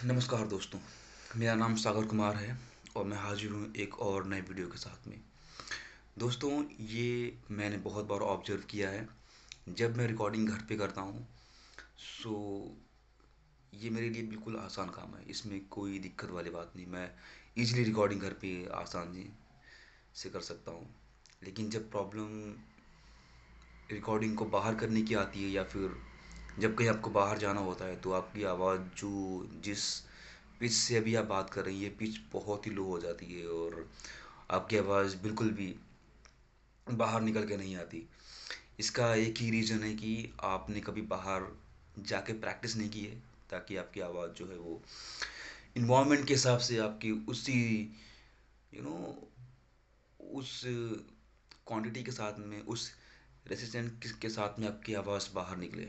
नमस्कार दोस्तों। मेरा नाम सागर कुमार है और मैं हाजिर हूँ एक और नए वीडियो के साथ में। दोस्तों, ये मैंने बहुत बार ऑब्जर्व किया है। जब मैं रिकॉर्डिंग घर पे करता हूँ, सो ये मेरे लिए बिल्कुल आसान काम है। इसमें कोई दिक्कत वाली बात नहीं। मैं इजीली रिकॉर्डिंग घर पे आसानी से कर सकता हूँ। लेकिन जब प्रॉब्लम रिकॉर्डिंग को बाहर करने की आती है, या फिर जब कहीं आपको बाहर जाना होता है, तो आपकी आवाज़ जो जिस पिच से अभी आप बात कर रही है, पिच बहुत ही लो हो जाती है और आपकी आवाज़ बिल्कुल भी बाहर निकल के नहीं आती। इसका एक ही रीज़न है कि आपने कभी बाहर जाके प्रैक्टिस नहीं की है, ताकि आपकी आवाज़ जो है वो इन्वायरमेंट के हिसाब से आपकी उसी यू नो उस क्वांटिटी के साथ में, उस रेसिस्टेंट के साथ में आपकी आवाज़ बाहर निकले।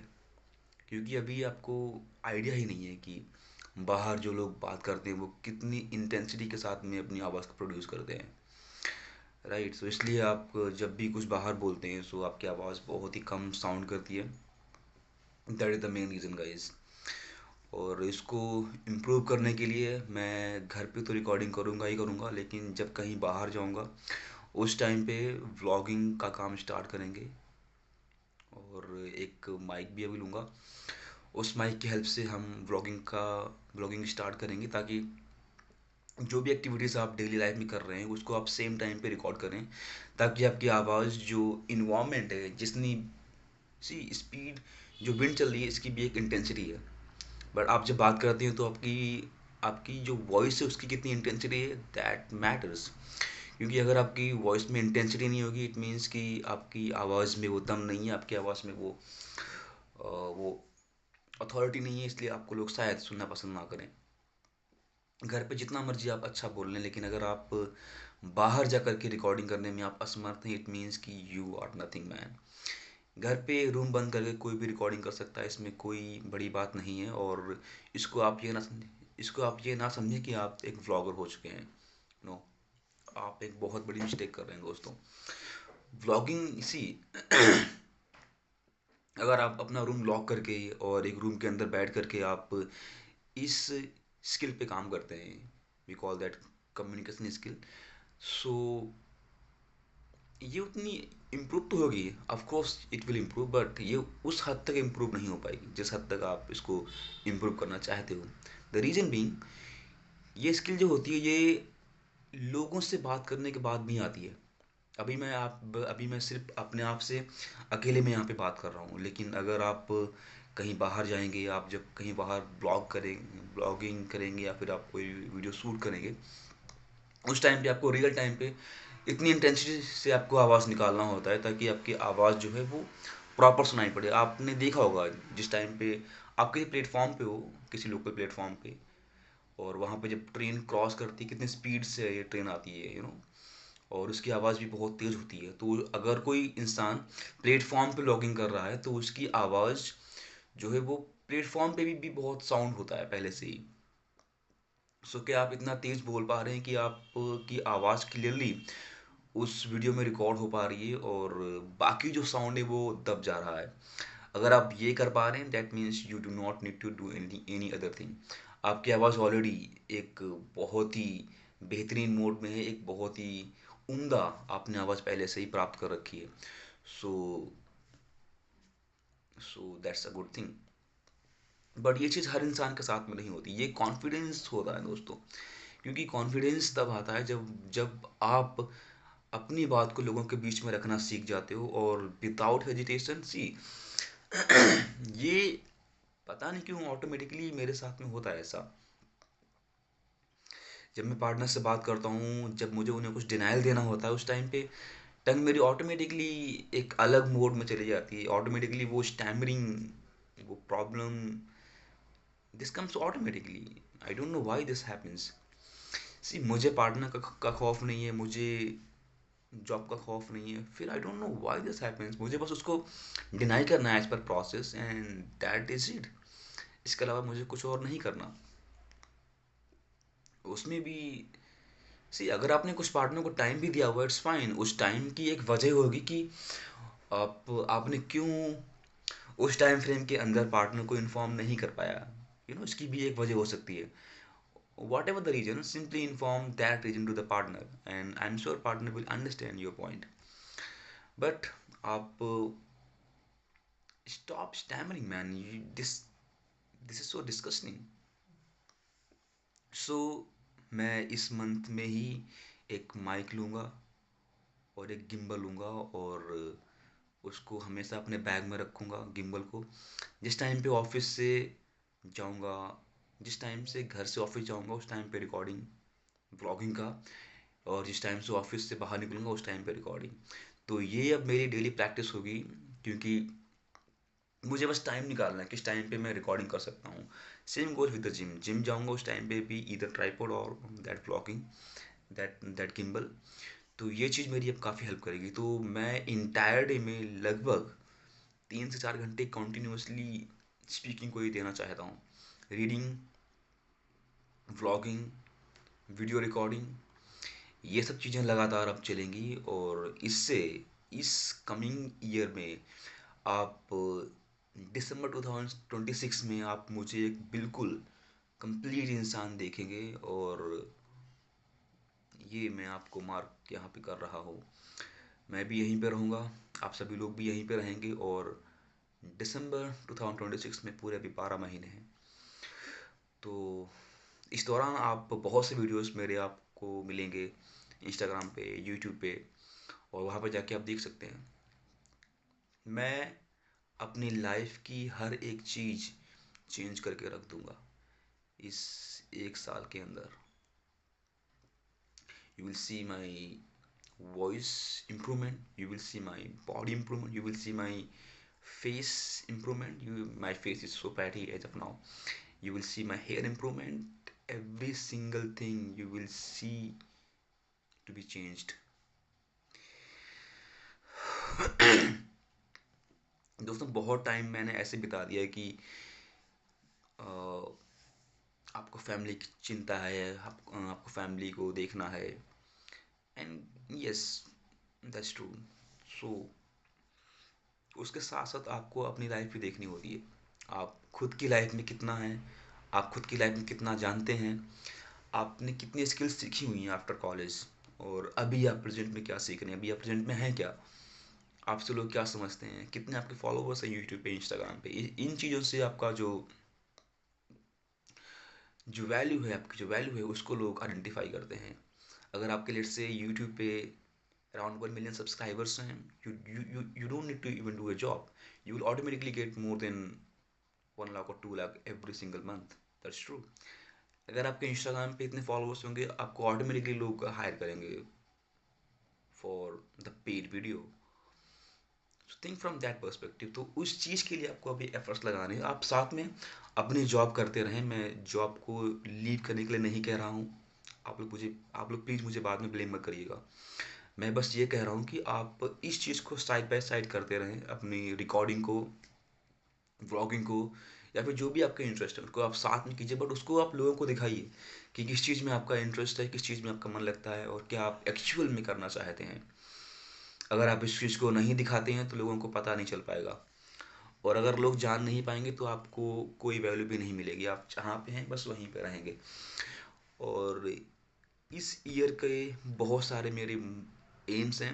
क्योंकि अभी आपको आइडिया ही नहीं है कि बाहर जो लोग बात करते हैं वो कितनी इंटेंसिटी के साथ में अपनी आवाज़ को प्रोड्यूस करते हैं। राइट, सो इसलिए आप जब भी कुछ बाहर बोलते हैं, सो आपकी आवाज़ बहुत ही कम साउंड करती है। That is the main reason guys. और इसको इम्प्रूव करने के लिए मैं घर पे तो रिकॉर्डिंग करूँगा ही करूँगा, लेकिन जब कहीं बाहर जाऊँगा उस टाइम पे व्लॉगिंग का काम स्टार्ट करेंगे। और एक माइक भी अभी लूँगा। उस माइक की हेल्प से हम व्लॉगिंग स्टार्ट करेंगे, ताकि जो भी एक्टिविटीज़ आप डेली लाइफ में कर रहे हैं उसको आप सेम टाइम पे रिकॉर्ड करें, ताकि आपकी आवाज़ जो इन्वामेंट है, जितनी सी स्पीड जो विंड चल रही है, इसकी भी एक इंटेंसिटी है। बट आप जब बात करते हैं तो आपकी आपकी जो वॉइस है उसकी कितनी इंटेंसिटी है, दैट मैटर्स। क्योंकि अगर आपकी वॉइस में इंटेंसिटी नहीं होगी, इट मीन्स कि आपकी आवाज़ में वो दम नहीं है, आपकी आवाज़ में वो अथॉरिटी नहीं है, इसलिए आपको लोग शायद सुनना पसंद ना करें। घर पे जितना मर्जी आप अच्छा बोल लें, लेकिन अगर आप बाहर जा कर के रिकॉर्डिंग करने में आप असमर्थ हैं, इट मीन्स कि यू आर नथिंग मैन। घर पे रूम बंद करके कोई भी रिकॉर्डिंग कर सकता है, इसमें कोई बड़ी बात नहीं है। और इसको आप ये ना समझें इसको आप ये ना समझें कि आप एक व्लॉगर हो चुके हैं। नो, आप एक बहुत बड़ी मिस्टेक कर रहे हैं दोस्तों। व्लॉगिंग इसी अगर आप अपना रूम लॉक करके और एक रूम के अंदर बैठ करके आप इस स्किल पे काम करते हैं, we call that communication skill. So ये उतनी इम्प्रूव तो होगी, of course it will improve, but ये उस हद तक इम्प्रूव नहीं हो पाएगी जिस हद तक आप इसको इम्प्रूव करना चाहते हो। द रीज़न बीइंग, ये स्किल जो होती है ये लोगों से बात करने के बाद भी आती है। अभी मैं सिर्फ अपने आप से अकेले में यहाँ पे बात कर रहा हूँ, लेकिन अगर आप कहीं बाहर जाएंगे, आप जब कहीं बाहर ब्लॉगिंग करेंगे या फिर आप कोई वीडियो शूट करेंगे, उस टाइम पे आपको रियल टाइम पे इतनी इंटेंसिटी से आपको आवाज़ निकालना होता है, ताकि आपकी आवाज़ जो है वो प्रॉपर सुनाई पड़े। आपने देखा होगा जिस टाइम पे आप किसी प्लेटफॉर्म पे हो, किसी लोकल प्लेटफॉर्म पे, और वहाँ पे जब ट्रेन क्रॉस करती है, कितनी स्पीड से ये ट्रेन आती है, और उसकी आवाज़ भी बहुत तेज़ होती है। तो अगर कोई इंसान प्लेटफॉर्म पे लॉगिंग कर रहा है, तो उसकी आवाज़ जो है वो प्लेटफॉर्म पे भी बहुत साउंड होता है पहले से ही। सो क्या आप इतना तेज़ बोल पा रहे हैं कि आपकी आवाज़ क्लियरली उस वीडियो में रिकॉर्ड हो पा रही है और बाकी जो साउंड है वो दब जा रहा है? अगर आप ये कर पा रहे हैं, that means you do not need to do any any other thing. आपकी आवाज़ ऑलरेडी एक बहुत ही बेहतरीन मोड में है, एक बहुत ही उम्दा आपने आवाज़ पहले से ही प्राप्त कर रखी है। So so that's a good thing. But ये चीज़ हर इंसान के साथ में नहीं होती, ये कॉन्फिडेंस होता है दोस्तों। क्योंकि कॉन्फिडेंस तब आता है जब जब आप अपनी बात को लोगों के बीच में रखना सीख जाते हो, और विदाउट हेजिटेशन। सी ये पता नहीं क्यों ऑटोमेटिकली मेरे साथ में होता है ऐसा। जब मैं पार्टनर से बात करता हूँ, जब मुझे उन्हें कुछ डिनायल देना होता है, उस टाइम पे टंग मेरी ऑटोमेटिकली एक अलग मोड में चली जाती है। ऑटोमेटिकली वो स्टैमरिंग, वो problem, this comes automatically. I don't know why this happens. See मुझे पार्टनर का खौफ नहीं है, मुझे जॉब का खौफ नहीं है, फिर I don't know why this happens. मुझे बस उसको डिनाई करना है as per process, and that is it. इसके अलावा मुझे कुछ और नहीं करना। उसमें भी सी अगर आपने कुछ पार्टनर को टाइम भी दिया हुआ, इट्स फाइन। उस टाइम की एक वजह होगी कि आपने क्यों उस टाइम फ्रेम के अंदर पार्टनर को इन्फॉर्म नहीं कर पाया। इसकी भी एक वजह हो सकती है. Whatever the reason, simply inform that reason to the partner, and I'm sure partner will understand your point. But आप stop stammering, man. This is so disgusting. So मैं इस मंथ में ही एक माइक लूँगा और एक गिम्बल लूँगा, और उसको हमेशा अपने बैग में रखूँगा गिम्बल को. जिस टाइम पे ऑफिस से जाऊँगा, जिस टाइम से घर से ऑफिस जाऊँगा, उस टाइम पे रिकॉर्डिंग व्लॉगिंग का, और जिस टाइम से ऑफिस से बाहर निकलूँगा उस टाइम पे रिकॉर्डिंग. तो ये अब मेरी डेली प्रैक्टिस होगी, क्योंकि मुझे बस टाइम निकालना है किस टाइम पे मैं रिकॉर्डिंग कर सकता हूँ. Same goes with the gym. Gym जाऊँगा उस टाइम पे भी ईदर ट्राईपॉड और दैट व्लॉगिंग, दैट गिम्बल. तो ये चीज़ मेरी अब काफ़ी हेल्प करेगी. तो मैं इंटायर डे में लगभग 3 से 4 घंटे कंटिन्यूसली स्पीकिंग को ही देना चाहता हूँ. रीडिंग, व्लॉगिंग, वीडियो रिकॉर्डिंग, ये सब चीज़ें लगातार अब चलेंगी. और इससे इस कमिंग ईयर में आप दिसंबर 2026 में आप मुझे एक बिल्कुल कंप्लीट इंसान देखेंगे. और ये मैं आपको मार्क यहाँ पे कर रहा हूँ. मैं भी यहीं पे रहूँगा, आप सभी लोग भी यहीं पे रहेंगे. और दिसंबर 2026 में पूरे अभी 12 महीने हैं. तो इस दौरान आप बहुत से वीडियोस मेरे आपको मिलेंगे इंस्टाग्राम पे, यूट्यूब पे, और वहाँ पे जाके आप देख सकते हैं. मैं अपनी लाइफ की हर एक चीज़ चेंज करके रख दूँगा इस 1 साल के अंदर. You will see my voice improvement, you will see my body improvement, you will see my face improvement. My face is so patty as of now. You will see my hair improvement. Every single thing you will see to be changed. दोस्तों, बहुत time मैंने ऐसे बिता दिया है कि आपको family की चिंता है, आपको फैमिली को देखना है. And yes, that's true. So उसके साथ साथ आपको अपनी लाइफ भी देखनी होती है. आप खुद की लाइफ में कितना है, आप खुद की लाइफ में कितना जानते हैं, आपने कितनी स्किल्स सीखी हुई हैं आफ्टर कॉलेज, और अभी आप प्रेजेंट में क्या सीख रहे हैं, अभी आप प्रेजेंट में हैं क्या, आपसे लोग क्या समझते हैं, कितने आपके फॉलोवर्स हैं यूट्यूब पे, इंस्टाग्राम पे. इन चीज़ों से आपका जो जो वैल्यू है, आपकी जो वैल्यू है, उसको लोग आइडेंटिफाई करते हैं. अगर आपके लेट से यूट्यूब पे around 1 million subscribers हैं, you don't need to even do a job. You will automatically get more than 1 lakh or 2 lakh every single month. That's true. अगर आपके इंस्टाग्राम पे इतने फॉलोअर्स होंगे, आपको ऑटोमेटिकली लोग हायर करेंगे for the paid video. So think from that perspective. तो उस चीज़ के लिए आपको अभी एफर्ट्स लगाने हैं. आप साथ में अपनी जॉब करते रहें. मैं जॉब को लीव करने के लिए नहीं कह रहा हूँ. आप लोग प्लीज़ मुझे बाद में ब्लेम मत करिएगा. मैं बस ये कह रहा हूँ कि आप इस चीज़ को साइड बाय साइड करते रहें. अपनी रिकॉर्डिंग को, व्लॉगिंग को, या फिर जो भी आपका इंटरेस्ट है उसको आप साथ में कीजिए. बट उसको आप लोगों को दिखाइए कि किस चीज़ में आपका इंटरेस्ट है, किस चीज़ में आपका मन लगता है, और क्या आप एक्चुअल में करना चाहते हैं. अगर आप इस चीज़ को नहीं दिखाते हैं तो लोगों को पता नहीं चल पाएगा. और अगर लोग जान नहीं पाएंगे तो आपको कोई वैल्यू भी नहीं मिलेगी. आप जहाँ पे हैं बस वहीं पे रहेंगे. और इस ईयर के बहुत सारे मेरे एम्स हैं.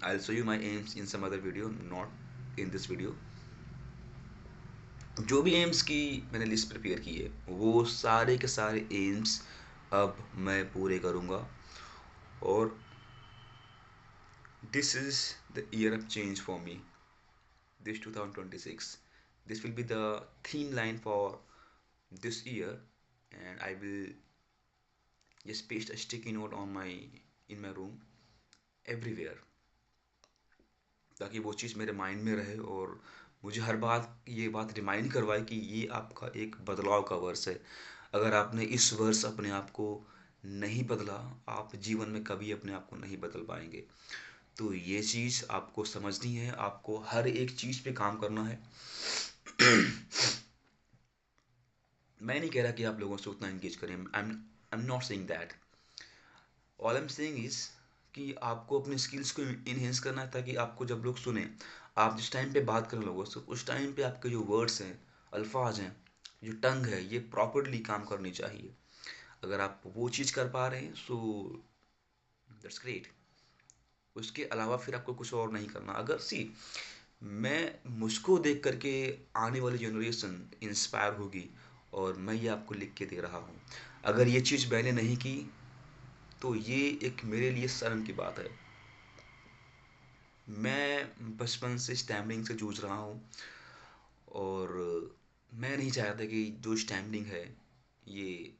I'll show you my aims in some other video, not in this video. जो भी एम्स की मैंने लिस्ट प्रिपेयर की है, वो सारे के सारे एम्स अब मैं पूरे करूँगा. और this is the year of change for me. This 2026. This will be the theme line for this year, and I will just paste a sticky note in my room everywhere, ताकि वो चीज़ मेरे mind में रहे और मुझे हर बात ये बात रिमाइंड करवाए कि ये आपका एक बदलाव का वर्ष है. अगर आपने इस वर्ष अपने आप को नहीं बदला, आप जीवन में कभी अपने आप को नहीं बदल पाएंगे. तो ये चीज़ आपको समझनी है. आपको हर एक चीज़ पे काम करना है. मैं नहीं कह रहा कि आप लोगों से उतना इंगेज करें. I am not saying that. All I am saying is कि आपको अपने स्किल्स को इन्हेंस करना है, ताकि आपको जब लोग सुने, आप जिस टाइम पे बात करें लोगों से, उस टाइम पे आपके जो वर्ड्स हैं, अल्फाज हैं, जो टंग है, ये प्रॉपरली काम करनी चाहिए। अगर आप वो चीज़ कर पा रहे हैं सो दैट्स ग्रेट। उसके अलावा फिर आपको कुछ और नहीं करना। अगर मैं मुझको देख करके आने वाली जनरेशन इंस्पायर होगी, और मैं ये आपको लिख के दे रहा हूँ। अगर ये चीज़ मैंने नहीं की तो ये एक मेरे लिए शर्म की बात है। मैं बचपन से स्टैमरिंग से जूझ रहा हूँ, और मैं नहीं चाहता कि जो स्टैमरिंग है ये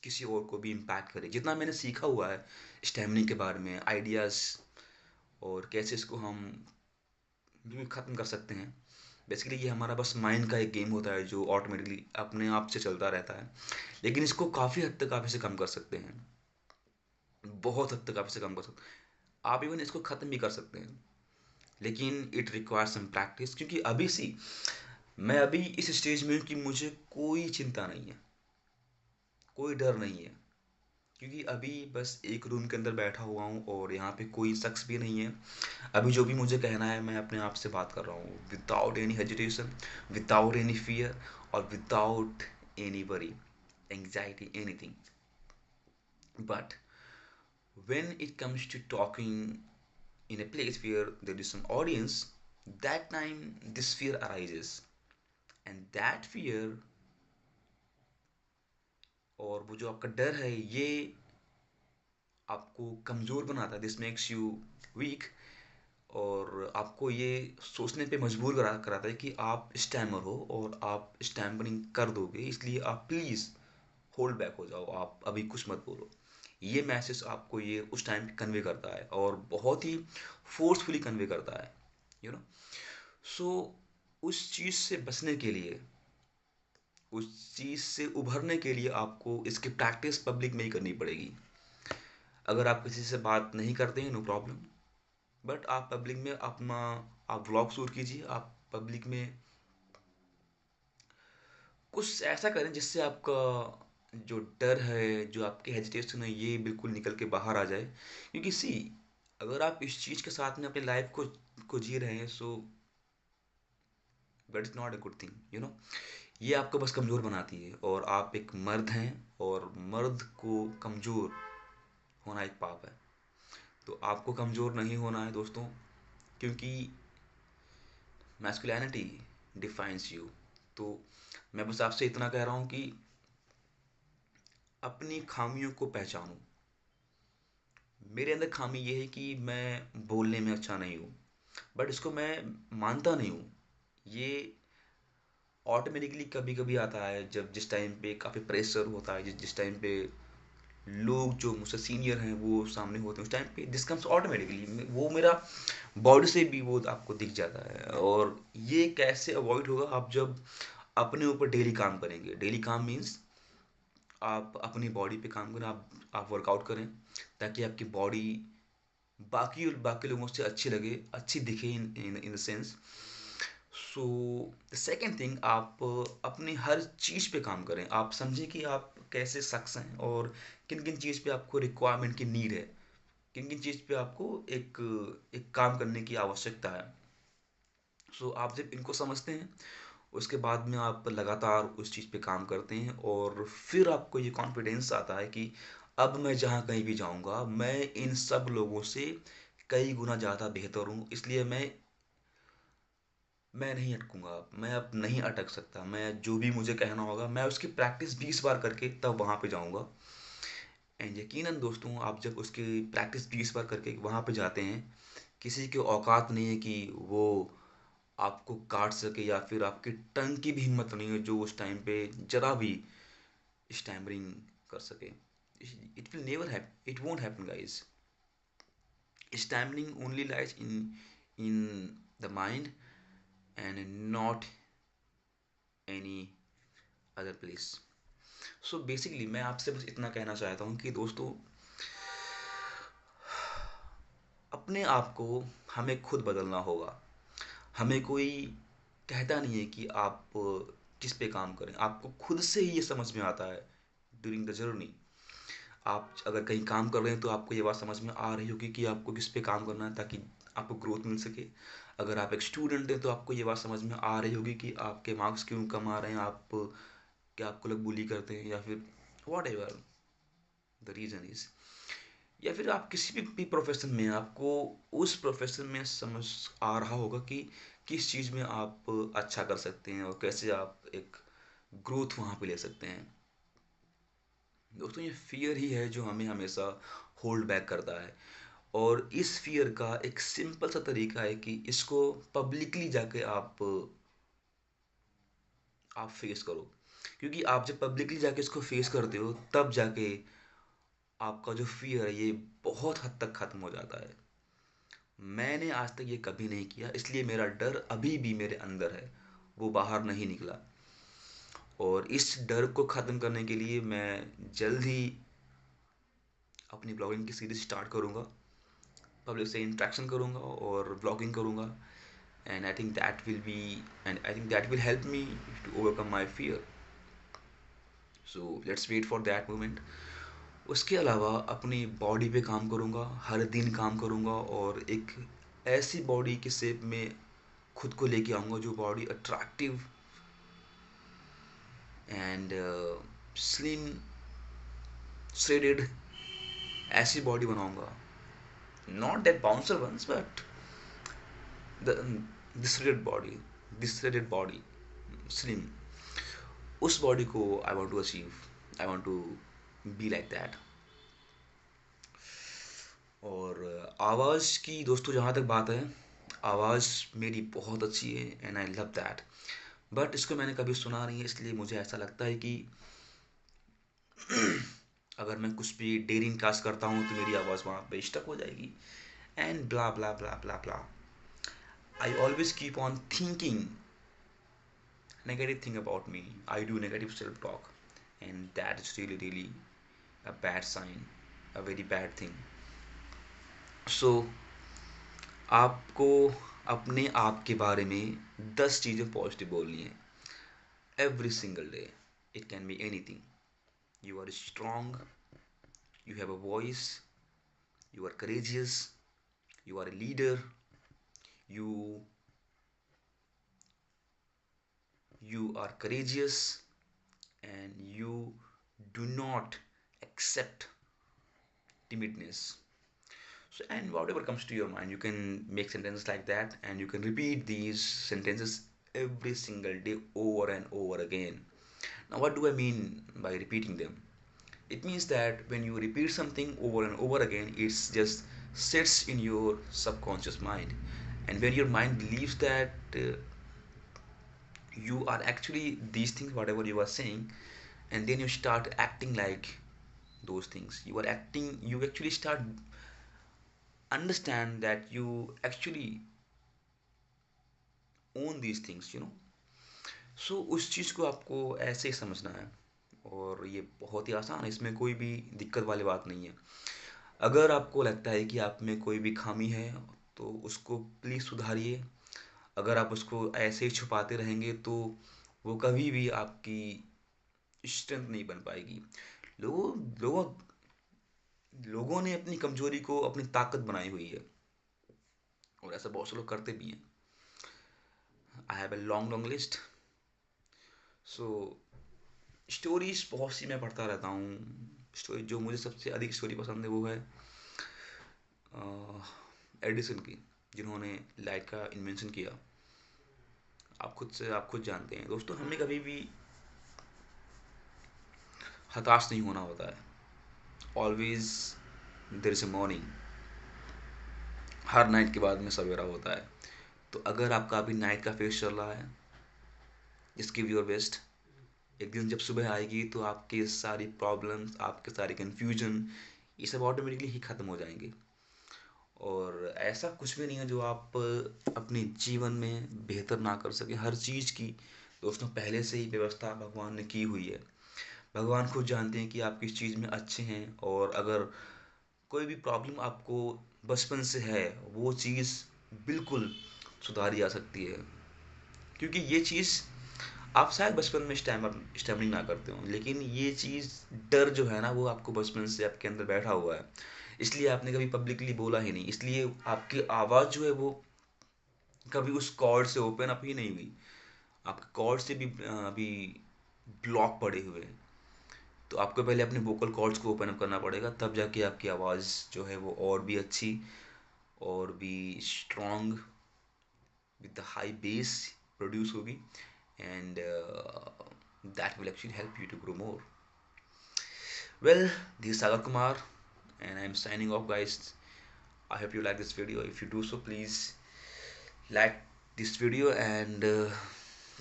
किसी और को भी इम्पैक्ट करे। जितना मैंने सीखा हुआ है स्टैमरिंग के बारे में, आइडियाज़, और कैसे इसको हम बिल्कुल ख़त्म कर सकते हैं। बेसिकली ये हमारा बस माइंड का एक गेम होता है जो ऑटोमेटिकली अपने आप से चलता रहता है, लेकिन इसको काफ़ी हद तक आप इसे कम कर सकते हैं। बहुत हद तक आप इसे कम कर सकते हैं। आप इवन इसको ख़त्म भी कर सकते हैं, लेकिन इट रिक्वायर्स सम प्रैक्टिस। क्योंकि मैं अभी इस स्टेज में हूँ कि मुझे कोई चिंता नहीं है, कोई डर नहीं है। क्योंकि अभी बस एक रूम के अंदर बैठा हुआ हूँ और यहाँ पे कोई शख्स भी नहीं है। अभी जो भी मुझे कहना है मैं अपने आप से बात कर रहा हूँ, without any hesitation, without any fear, और without any worry, anxiety, anything. But when it comes to talking in a place where there is some audience, that time this fear arises. And that fear, और वो जो आपका डर है, ये आपको कमज़ोर बनाता है। दिस मेक्स यू वीक, और आपको ये सोचने पे मजबूर कराता है कि आप स्टैमर हो और आप स्टैमरिंग कर दोगे, इसलिए आप प्लीज़ होल्ड बैक हो जाओ, आप अभी कुछ मत बोलो। ये मैसेज आपको ये उस टाइम कन्वे करता है, और बहुत ही फोर्सफुली कन्वे करता है, यू नो। सो उस चीज़ से बचने के लिए, उस चीज़ से उभरने के लिए आपको इसकी प्रैक्टिस पब्लिक में ही करनी पड़ेगी। अगर आप किसी से बात नहीं करते हैं, नो प्रॉब्लम, बट आप पब्लिक में अपना आप व्लॉग शूट कीजिए। आप पब्लिक में कुछ ऐसा करें जिससे आपका जो डर है, जो आपकी हेजिटेशन है, ये बिल्कुल निकल के बाहर आ जाए। क्योंकि अगर आप इस चीज़ के साथ में अपनी लाइफ को जी रहे हैं, so that is not a good thing, you know. ये आपको बस कमज़ोर बनाती है, और आप एक मर्द हैं, और मर्द को कमज़ोर होना एक पाप है। तो आपको कमज़ोर नहीं होना है दोस्तों, क्योंकि मैस्कुलिनिटी डिफाइंस यू। तो मैं बस आपसे इतना कह रहा हूँ कि अपनी खामियों को पहचानो। मेरे अंदर खामी ये है कि मैं बोलने में अच्छा नहीं हूँ, बट इसको मैं मानता नहीं हूँ। ये ऑटोमेटिकली कभी कभी आता है, जब जिस टाइम पे काफ़ी प्रेशर होता है, जिस टाइम पे लोग जो मुझसे सीनियर हैं वो सामने होते हैं, उस टाइम पे दिस कम्स ऑटोमेटिकली। वो मेरा बॉडी से भी वो आपको दिख जाता है। और ये कैसे अवॉइड होगा? आप जब अपने ऊपर डेली काम करेंगे। डेली काम मीन्स आप अपनी बॉडी पे काम करें, आप वर्कआउट करें, ताकि आपकी बॉडी बाकी बाकी लोगों से अच्छी लगे, अच्छी दिखे, in in the sense. So the second thing, आप अपनी हर चीज़ पे काम करें। आप समझें कि आप कैसे शख्स हैं, और किन किन चीज़ पे आपको रिक्वायरमेंट की नीड है, किन किन चीज़ पे आपको एक एक काम करने की आवश्यकता है। सो आप जब इनको समझते हैं, उसके बाद में आप लगातार उस चीज़ पे काम करते हैं, और फिर आपको ये कॉन्फिडेंस आता है कि अब मैं जहाँ कहीं भी जाऊँगा, मैं इन सब लोगों से कई गुना ज़्यादा बेहतर हूँ, इसलिए मैं नहीं अटकूंगा। मैं अब नहीं अटक सकता। मैं जो भी मुझे कहना होगा, मैं उसकी प्रैक्टिस 20 बार करके तब वहाँ पे जाऊँगा। एंड यकीनन दोस्तों, आप जब उसकी प्रैक्टिस 20 बार करके वहाँ पे जाते हैं, किसी की औकात नहीं है कि वो आपको काट सके, या फिर आपकी टंग की भी हिम्मत नहीं है जो उस टाइम पे जरा भी स्टैमरिंग कर सके। It will never hap it won't happen guys. Stammering only lies in the mind, and not any other place. So basically मैं आपसे बस इतना कहना चाहता हूँ कि दोस्तों, अपने आप को हमें खुद बदलना होगा। हमें कोई कहता नहीं है कि आप किस पे काम करें, आपको खुद से ही ये समझ में आता है ड्यूरिंग द जर्नी। आप अगर कहीं काम कर रहे हैं तो आपको ये बात समझ में आ रही होगी कि आपको किस पे काम करना है, ताकि आपको ग्रोथ मिल सके। अगर आप एक स्टूडेंट हैं तो आपको ये बात समझ में आ रही होगी कि आपके मार्क्स क्यों कम आ रहे हैं, आप क्या आपको लोग बुली करते हैं या फिर what ever the reason is. या फिर आप किसी भी प्रोफेशन में आपको उस प्रोफेशन में समझ आ रहा होगा कि किस चीज़ में आप अच्छा कर सकते हैं और कैसे आप एक ग्रोथ वहाँ पे ले सकते हैं। दोस्तों ये फियर ही है जो हमें हमेशा होल्ड बैक करता है, और इस फियर का एक सिंपल सा तरीका है कि इसको पब्लिकली जाके आप फेस करो। क्योंकि आप जब पब्लिकली जाके इसको फेस करते हो तब जाके आपका जो फियर है ये बहुत हद तक ख़त्म हो जाता है। मैंने आज तक ये कभी नहीं किया, इसलिए मेरा डर अभी भी मेरे अंदर है, वो बाहर नहीं निकला। और इस डर को ख़त्म करने के लिए मैं जल्द ही अपनी ब्लॉगिंग की सीरीज स्टार्ट करूँगा, पब्लिक से इंटरेक्शन करूँगा और ब्लॉगिंग करूँगा। And I think that will help me to overcome my fear. So let's wait for that moment. उसके अलावा अपनी बॉडी पे काम करूँगा, हर दिन काम करूँगा, और एक ऐसी बॉडी की शेप में खुद को लेके आऊँगा जो body attractive and slim shredded ऐसी बॉडी बनाऊँगा। Not that bouncer ones but the this shredded body slim, उस बॉडी को I want to achieve, I want to be like that. और आवाज़ की दोस्तों जहाँ तक बात है, आवाज़ मेरी बहुत अच्छी है and I love that, but इसको मैंने कभी सुना नहीं है, इसलिए मुझे ऐसा लगता है कि अगर मैं कुछ भी डेयरिंग टास्क करता हूँ तो मेरी आवाज़ वहाँ पे स्टक हो जाएगी and blah blah blah blah blah. I always keep on thinking negative thing about me. I do negative self talk, and that is really a bad sign, a very bad thing. So आपको अपने आप के बारे में 10 चीज़ें positive बोलनी है every single day. It can be anything. You are strong, you have a voice, you are courageous, you are a leader, you you are courageous, and you do not accept timidness. So, and whatever comes to your mind, you can make sentences like that, and you can repeat these sentences every single day over and over again. Now, what do I mean by repeating them? It means that when you repeat something over and over again, it's just sits in your subconscious mind, and when your mind believes that you are actually these things, whatever you are saying, and then you start acting like those things. You actually start understand that you actually own these things. So उस चीज़ को आपको ऐसे ही समझना है, और ये बहुत ही आसान है, इसमें कोई भी दिक्कत वाली बात नहीं है। अगर आपको लगता है कि आप में कोई भी खामी है तो उसको प्लीज़ सुधारिए। अगर आप उसको ऐसे ही छुपाते रहेंगे तो वो कभी भी आपकी स्ट्रेंथ नहीं बन पाएगी। लोगों लोगों लोगों ने अपनी कमजोरी को अपनी ताकत बनाई हुई है, और ऐसा बहुत से लोग करते भी हैं। I have a long long list. So stories बहुत सी मैं पढ़ता रहता हूँ। स्टोरी जो मुझे सबसे अधिक स्टोरी पसंद है वो है एडिसन की, जिन्होंने लाइट का इन्वेंशन किया। आप खुद जानते हैं दोस्तों, हमें कभी भी हताश नहीं होना होता है। Always there is a morning. हर नाइट के बाद में सवेरा होता है। तो अगर आपका अभी नाइट का फेस चल रहा है, जस्ट गिव योर बेस्ट। एक दिन जब सुबह आएगी तो आपके सारी प्रॉब्लम्स, आपके सारे कन्फ्यूजन, ये सब ऑटोमेटिकली ही ख़त्म हो जाएंगे। और ऐसा कुछ भी नहीं है जो आप अपने जीवन में बेहतर ना कर सकें। हर चीज़ की दोस्तों पहले से ही व्यवस्था भगवान ने की हुई है। भगवान खुद जानते हैं कि आप किस चीज़ में अच्छे हैं, और अगर कोई भी प्रॉब्लम आपको बचपन से है वो चीज़ बिल्कुल सुधारी जा सकती है। क्योंकि ये चीज़ आप शायद बचपन में स्टैमरिंग ना करते हो, लेकिन ये चीज़ डर जो है ना वो आपको बचपन से आपके अंदर बैठा हुआ है, इसलिए आपने कभी पब्लिकली बोला ही नहीं, इसलिए आपकी आवाज़ जो है वो कभी उस कॉर्ड से ओपन अप ही नहीं हुई, आपके कॉर्ड से भी अभी ब्लॉक पड़े हुए हैं। तो आपको पहले अपने वोकल कॉर्ड्स को ओपन अप करना पड़ेगा, तब जाके आपकी आवाज़ जो है वो और भी अच्छी और भी strong with the high bass produce होगी, and that will actually help you to grow more. Well, this is Sagar Kumar and I'm signing off, guys. I hope you like this video. If you do so, please like this video and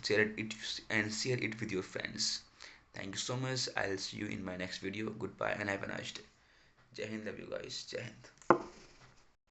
share it with your friends. Thank you so much. I'll see you in my next video. Goodbye and have a nice day. Jai Hind, love you guys. Jai Hind.